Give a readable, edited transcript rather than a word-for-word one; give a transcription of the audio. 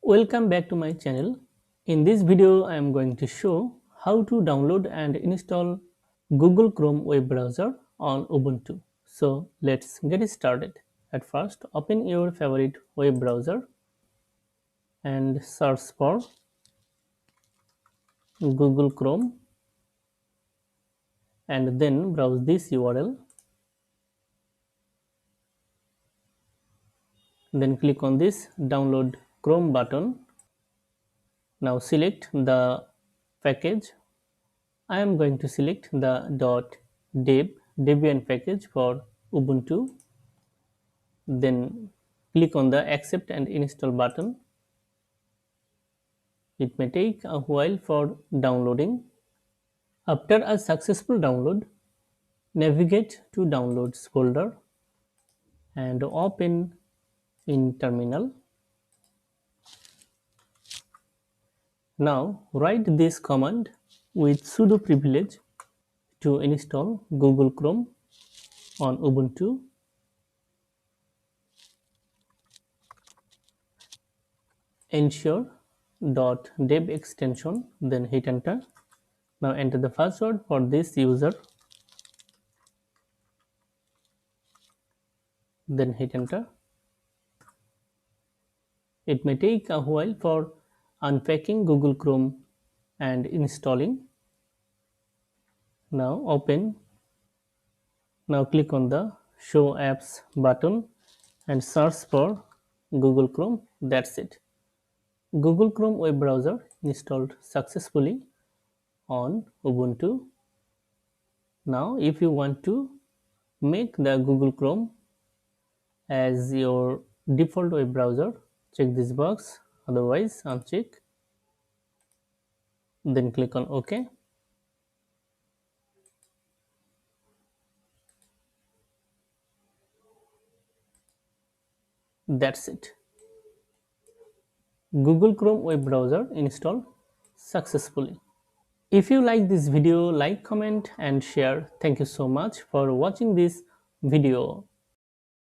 Welcome back to my channel. In this video I am going to show how to download and install Google Chrome web browser on Ubuntu. So let's get started. At first open your favorite web browser and search for Google Chrome and then browse this URL. Then click on this download Chrome button. Now select the package. I am going to select the .deb Debian package for Ubuntu. Then click on the accept and install button. It may take a while for downloading. After a successful download, navigate to downloads folder and open in terminal. Now write this command with sudo privilege to install Google Chrome on Ubuntu. Ensure .deb extension, then hit enter. Now enter the password for this user, then hit enter. It may take a while for unpacking Google Chrome and installing. Now open. Now click on the show apps button and search for Google Chrome. That's it. Google Chrome web browser installed successfully on Ubuntu. Now if you want to make the Google Chrome as your default web browser, check this box, otherwise uncheck, then click on OK. That's it. Google Chrome web browser installed successfully. If you like this video, like, comment and share. Thank you so much for watching this video.